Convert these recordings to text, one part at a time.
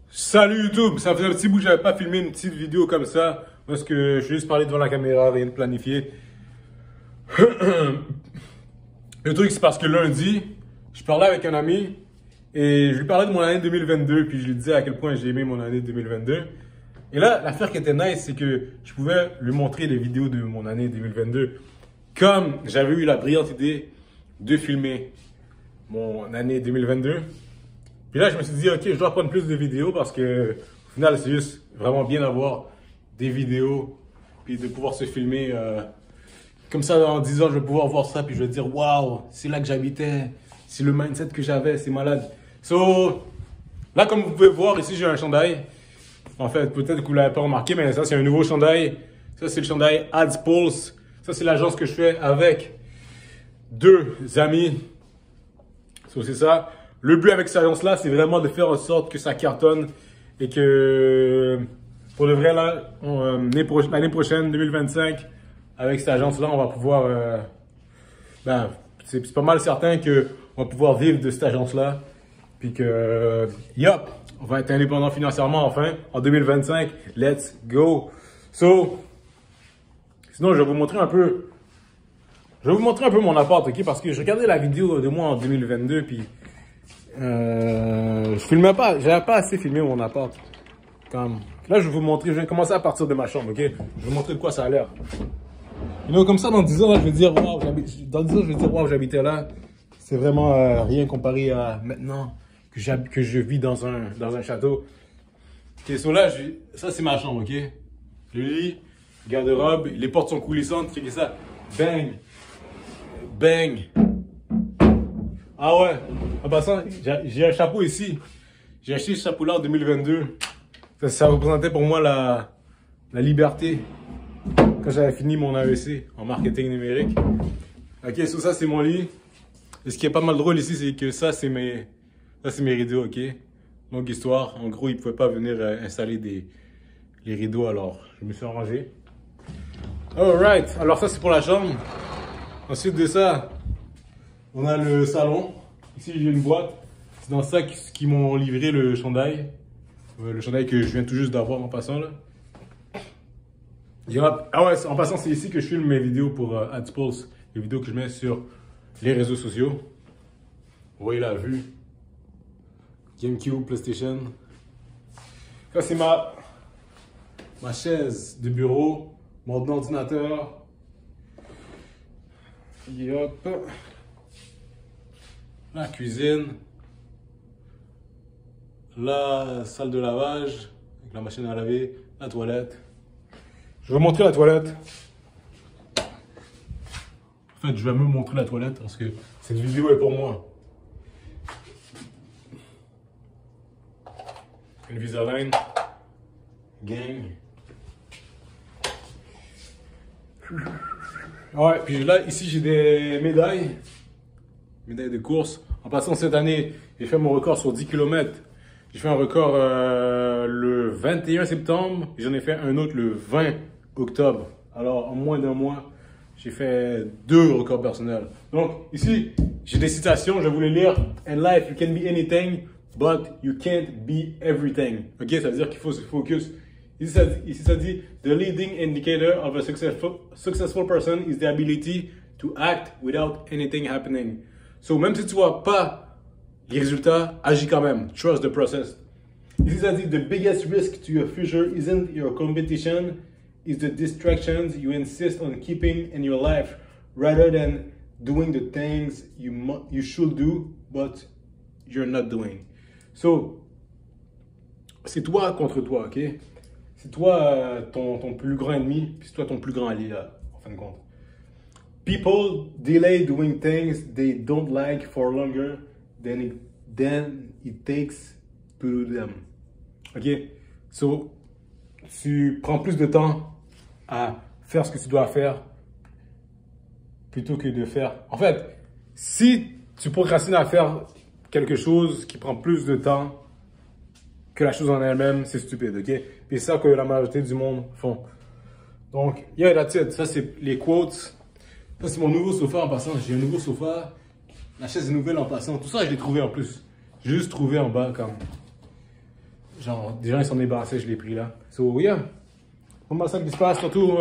Salut YouTube, ça faisait un petit bout que j'avais pas filmé une petite vidéo comme ça, parce que je vais juste parler devant la caméra, rien de planifié. Le truc c'est parce que lundi, je parlais avec un ami et je lui parlais de mon année 2022, puis je lui disais à quel point j'ai aimé mon année 2022. Et là, l'affaire qui était nice, c'est que je pouvais lui montrer des vidéos de mon année 2022, comme j'avais eu la brillante idée de filmer mon année 2022. Puis là, je me suis dit, ok, je dois prendre plus de vidéos parce que, au final, c'est juste vraiment bien d'avoir des vidéos, puis de pouvoir se filmer. Comme ça, en 10 ans, je vais pouvoir voir ça, puis je vais dire, waouh, c'est là que j'habitais, c'est le mindset que j'avais, c'est malade. So, là, comme vous pouvez voir, ici, j'ai un chandail. En fait, peut-être que vous ne l'avez pas remarqué, mais ça, c'est un nouveau chandail. Ça, c'est le chandail Ads Pulse. Ça, c'est l'agence que je fais avec deux amis. So, c'est ça. Le but avec cette agence-là, c'est vraiment de faire en sorte que ça cartonne et que, pour de vrai, là, l'année prochaine, 2025, avec cette agence-là, on va pouvoir, c'est pas mal certain qu'on va pouvoir vivre de cette agence-là. Puis que, yup, on va être indépendant financièrement enfin en 2025. Let's go! So, sinon, je vais vous montrer un peu. Je vais vous montrer un peu mon appart, ok? Parce que je regardais la vidéo de moi en 2022, puis je filmais pas, j'avais pas assez filmé mon appart. Comme, là, je vais vous montrer, je vais commencer à partir de ma chambre, ok? Je vais vous montrer de quoi ça a l'air. Comme ça, dans 10 ans, là, je vais dire, waouh, j'habitais là. C'est vraiment rien comparé à maintenant que je vis dans un château. Ok, so là, ça, c'est ma chambre, ok? Le lit, garde-robe, les portes sont coulissantes, checkez ça. Bang! Bang! Ah ouais, en passant, j'ai un chapeau ici. J'ai acheté ce chapeau-là en 2022. Ça représentait pour moi la liberté quand j'avais fini mon AEC en marketing numérique. Ok, so ça c'est mon lit. Et ce qui est pas mal drôle ici, c'est que ça c'est mes rideaux, ok? Longue histoire. En gros, ils ne pouvaient pas venir installer les rideaux, alors je me suis arrangé. Alright, alors ça c'est pour la chambre. Ensuite de ça, on a le salon. Ici, j'ai une boîte. C'est dans ça qu'ils m'ont livré le chandail. Le chandail que je viens tout juste d'avoir en passant là. Ah ouais, en passant, c'est ici que je filme mes vidéos pour AdsPulse. Les vidéos que je mets sur les réseaux sociaux. Vous voyez la vue. GameCube, PlayStation. Ça, c'est ma chaise de bureau. Mon ordinateur. Et hop. La cuisine, la salle de lavage, avec la machine à laver, la toilette. Je vais vous montrer la toilette. En fait, je vais me montrer la toilette parce que cette vidéo est pour moi. Invisalign, gang. Ouais, puis là, ici, j'ai des médailles de course. En passant cette année, j'ai fait mon record sur 10 km. J'ai fait un record le 21 septembre. J'en ai fait un autre le 20 octobre. Alors, en moins d'un mois, j'ai fait 2 records personnels. Donc, ici, j'ai des citations. Je vais vous les lire. In life, you can be anything, but you can't be everything. Ok, ça veut dire qu'il faut se focus. Ici, ça dit, the leading indicator of a successful person is the ability to act without anything happening. So, même si tu vois pas les résultats, agis quand même. Trust the process. Ici, ça dit, the biggest risk to your future isn't your competition, it's the distractions you insist on keeping in your life, rather than doing the things you should do, but you're not doing. So, c'est toi contre toi, ok? C'est toi ton plus grand ennemi, puis c'est toi ton plus grand allié, en fin de compte. People delay doing things they don't like for longer than it takes to do them. Ok? So, tu prends plus de temps à faire ce que tu dois faire plutôt que de faire. En fait, si tu procrastines à faire quelque chose qui prend plus de temps que la chose en elle-même, c'est stupide, ok? Puis c'est ça que la majorité du monde font. Donc, yeah, that's it. Ça, c'est les quotes. Ça, c'est mon nouveau sofa en passant. J'ai un nouveau sofa. La chaise est nouvelle en passant. Tout ça, je l'ai trouvé en plus. J'ai juste trouvé en bas comme. Genre, des gens ils s'en débarrassaient, je l'ai pris là. So, yeah. Pas mal ça qui se passe. Surtout,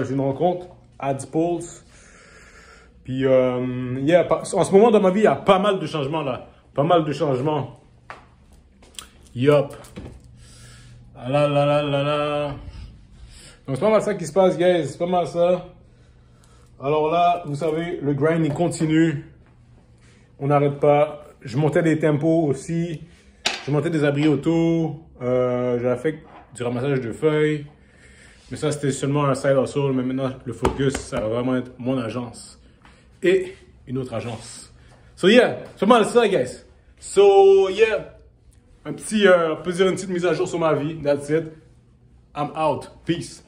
j'ai une rencontre à Pulse. Puis, yeah, en ce moment dans ma vie, il y a pas mal de changements là. Pas mal de changements. Yup. Ah là là là là là. Donc, c'est pas mal ça qui se passe, guys. C'est pas mal ça. Alors là, vous savez, le grind, il continue. On n'arrête pas. Je montais des tempos aussi. Je montais des abris auto. J'avais fait du ramassage de feuilles. Mais ça, c'était seulement un side hustle. Mais maintenant, le focus, ça va vraiment être mon agence. Et une autre agence. So yeah, c'est pas mal ça, guys. So yeah. Un petit, on peut dire une petite mise à jour sur ma vie. That's it. I'm out. Peace.